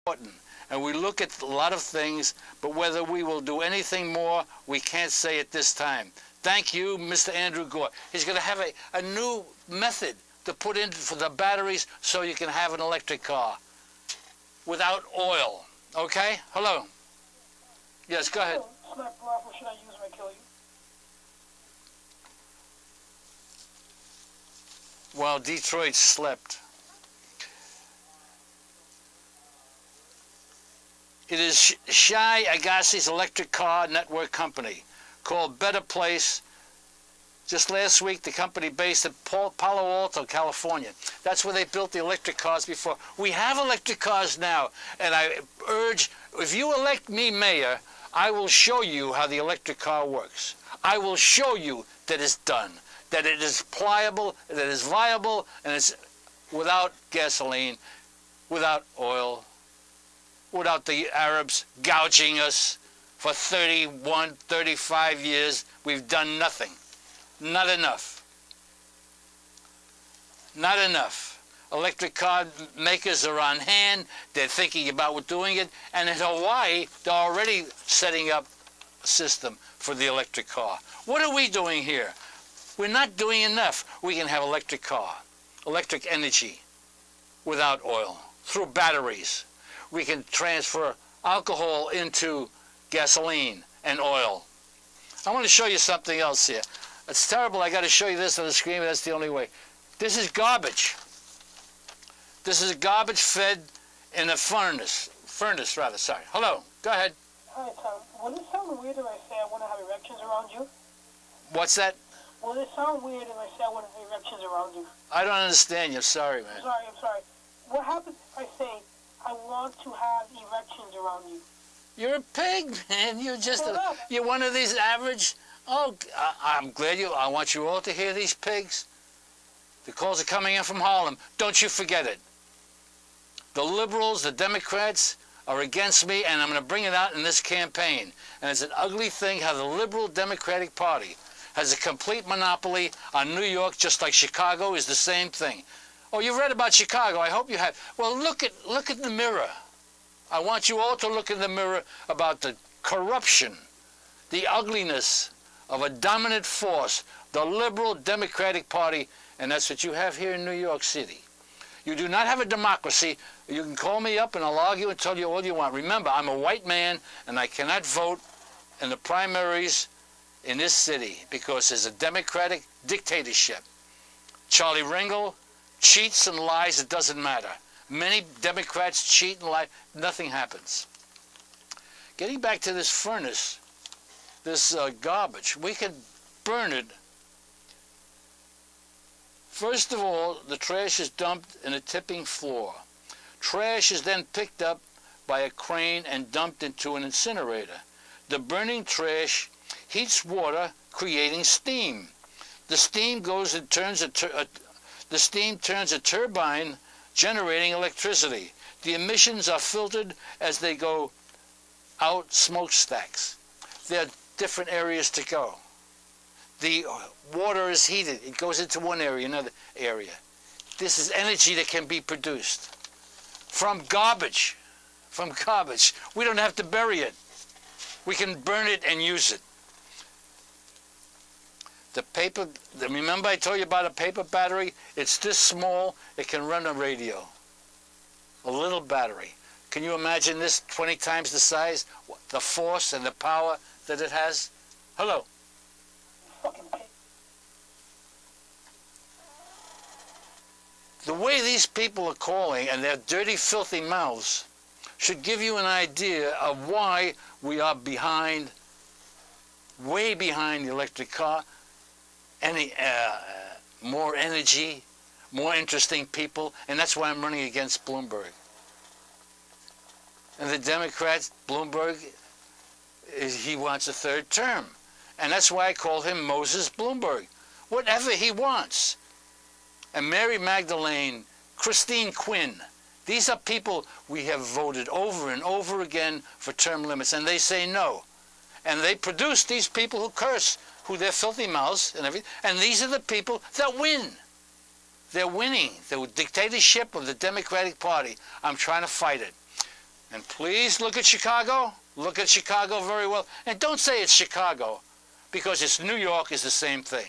important. And we look at a lot of things, but whether we will do anything more, we can't say at this time. Thank you, Mr. Andrew Gore. He's going to have a new method to put in for the batteries so you can have an electric car without oil. Okay? Hello? Yes, go ahead. Sniper rifle should I use if I kill you? While Detroit slept. It is Shai Agassi's electric car network company called Better Place. Just last week, the company based in Palo Alto, California. That's where they built the electric cars before. We have electric cars now, and I urge, if you elect me mayor, I will show you how the electric car works. I will show you that it's done, that it is pliable, that it is viable, and it's without gasoline, without oil, without the Arabs gouging us for 31, 35 years. We've done nothing. Not enough. Not enough. Electric car makers are on hand. They're thinking about doing it. And in Hawaii, they're already setting up a system for the electric car. What are we doing here? We're not doing enough. We can have electric car, electric energy without oil, through batteries. We can transfer alcohol into gasoline and oil. I want to show you something else here. It's terrible. I got to show you this on the screen, but that's the only way. This is garbage. This is garbage fed in a furnace. Furnace, rather. Sorry. Hello. Go ahead. Hi, Tom. Will it sound weird if I say I want to have erections around you? What's that? Will it sound weird if I say I want to have erections around you? I don't understand you. Sorry, man. I'm sorry. What happens if I say I want to have erections around you? You're a pig, man. You're just you're one of these average. Oh, I'm glad you. I want you all to hear these pigs. The calls are coming in from Harlem. Don't you forget it. The liberals, the Democrats are against me, and I'm going to bring it out in this campaign. And it's an ugly thing how the liberal Democratic Party has a complete monopoly on New York, just like Chicago is the same thing. Oh, you've read about Chicago. I hope you have. Well, look at the mirror. I want you all to look in the mirror about the corruption, the ugliness of a dominant force, the liberal Democratic Party, and that's what you have here in New York City. You do not have a democracy. You can call me up and I'll argue and tell you all you want. Remember, I'm a white man and I cannot vote in the primaries in this city because there's a democratic dictatorship. Charlie Ringel cheats and lies, it doesn't matter. Many Democrats cheat and lie, nothing happens. Getting back to this furnace, this garbage, we can burn it. First of all, the trash is dumped in a tipping floor. Trash is then picked up by a crane and dumped into an incinerator. The burning trash heats water, creating steam. The steam goes and turns the steam turns a turbine, generating electricity. The emissions are filtered as they go out smokestacks. There are different areas to go. The water is heated. It goes into one area, another area. This is energy that can be produced from garbage. From garbage. We don't have to bury it. We can burn it and use it. The paper, remember I told you about a paper battery? It's this small, it can run a radio. A little battery. Can you imagine this 20 times the size? The force and the power that it has? Hello. The way these people are calling and their dirty, filthy mouths should give you an idea of why we are behind, way behind the electric car. More energy, more interesting people, and that's why I'm running against Bloomberg. And the Democrats, Bloomberg, he wants a third term. And that's why I call him Moses Bloomberg. Whatever he wants. And Mary Magdalene, Christine Quinn, these are people we have voted over and over again for term limits, and they say no. And they produce these people who curse, who their filthy mouths and everything, and these are the people that win. They're winning the dictatorship of the Democratic Party. I'm trying to fight it. And please look at Chicago. Look at Chicago very well. And don't say it's Chicago, because it's New York is the same thing.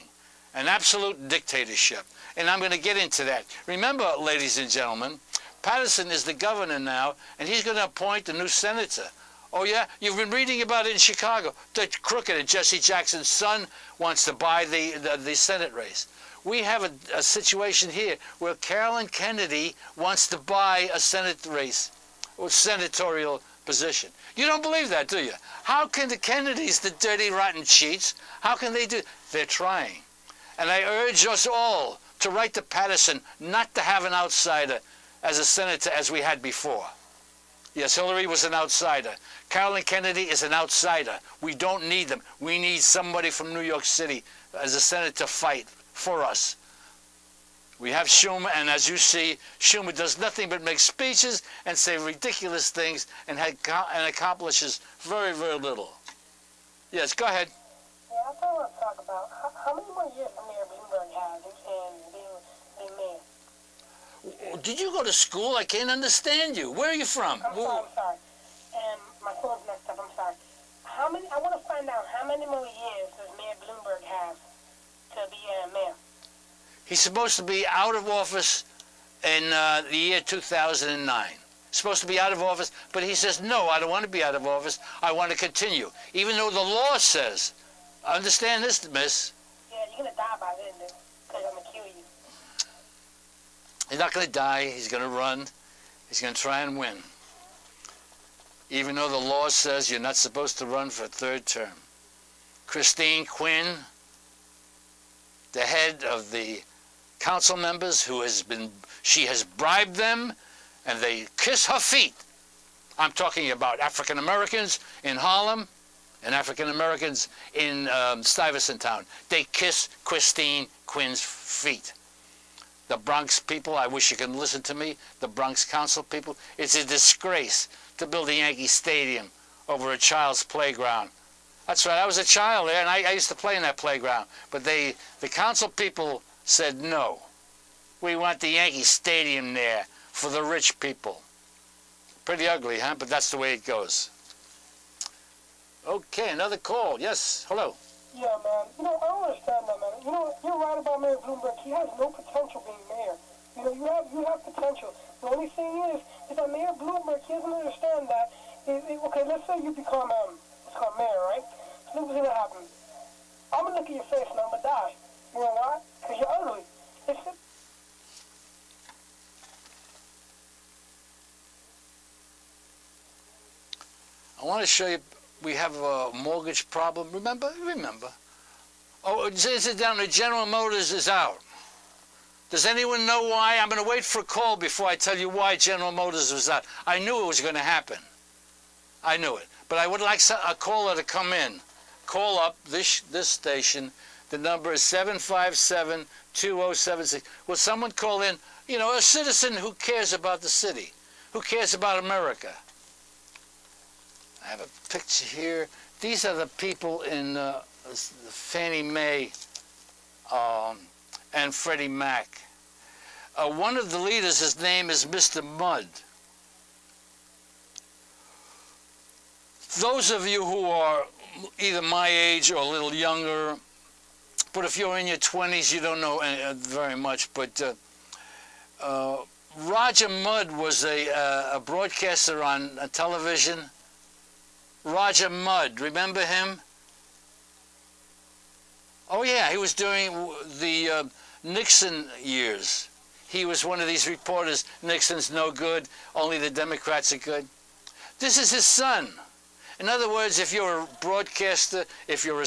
An absolute dictatorship. And I'm going to get into that. Remember, ladies and gentlemen, Patterson is the governor now, and he's going to appoint a new senator. Oh, yeah? You've been reading about it in Chicago. The crooked and Jesse Jackson's son wants to buy the Senate race. We have a situation here where Carolyn Kennedy wants to buy a Senate race or senatorial position. You don't believe that, do you? How can the Kennedys, the dirty, rotten cheats, how can they do? They're trying. And I urge us all to write to Patterson not to have an outsider as a senator as we had before. Yes, Hillary was an outsider. Carolyn Kennedy is an outsider. We don't need them. We need somebody from New York City as a senator to fight for us. We have Schumer, and as you see, Schumer does nothing but make speeches and say ridiculous things and accomplishes very, very little. Yes, go ahead. Yeah, I want to talk about how many more years Mayor Bloomberg has in being mayor. Did you go to school? I can't understand you. Where are you from? I'm sorry. And my phone's messed up. I'm sorry. I want to find out how many more years does Mayor Bloomberg have to be mayor? He's supposed to be out of office in the year 2009. Supposed to be out of office, but he says, no, I don't want to be out of office. I want to continue. Even though the law says, understand this, miss. Yeah, you're going to die by then, dude, because I'm going to kill you. He's not going to die. He's going to run. He's going to try and win. Even though the law says you're not supposed to run for a third term. Christine Quinn, the head of the council members, she has bribed them, and they kiss her feet. I'm talking about African Americans in Harlem and African Americans in Stuyvesant Town. They kiss Christine Quinn's feet. The Bronx people, I wish you could listen to me, the Bronx council people, it's a disgrace to build a Yankee Stadium over a child's playground. That's right, I was a child there, and I used to play in that playground. But the council people said no. We want the Yankee Stadium there for the rich people. Pretty ugly, huh? But that's the way it goes. Okay, another call. Yes, hello. Yeah, man. I don't understand that, man. You're right about Mayor Bloomberg. He has no potential being mayor. You have potential. The only thing is that Mayor Bloomberg, he doesn't understand that. Okay, let's say you become mayor, right? So what's gonna happen? I'm gonna look at your face and I'm gonna die. You know why? Because you're ugly. I want to show you, we have a mortgage problem. Remember? Oh, is it down to General Motors is out. Does anyone know why? I'm going to wait for a call before I tell you why General Motors was out. I knew it was going to happen. I knew it. But I would like a caller to come in. Call up this station. The number is 757-2076. Will someone call in? A citizen who cares about the city, who cares about America. I have a picture here. These are the people in Fannie Mae and Freddie Mac. One of the leaders, his name is Mr. Mudd. Those of you who are either my age or a little younger, but if you're in your 20s, you don't know very much, but Roger Mudd was a broadcaster on television. Roger Mudd, remember him? Oh yeah, he was during the Nixon years. He was one of these reporters, Nixon's no good, only the Democrats are good. This is his son. In other words, if you're a broadcaster, if you're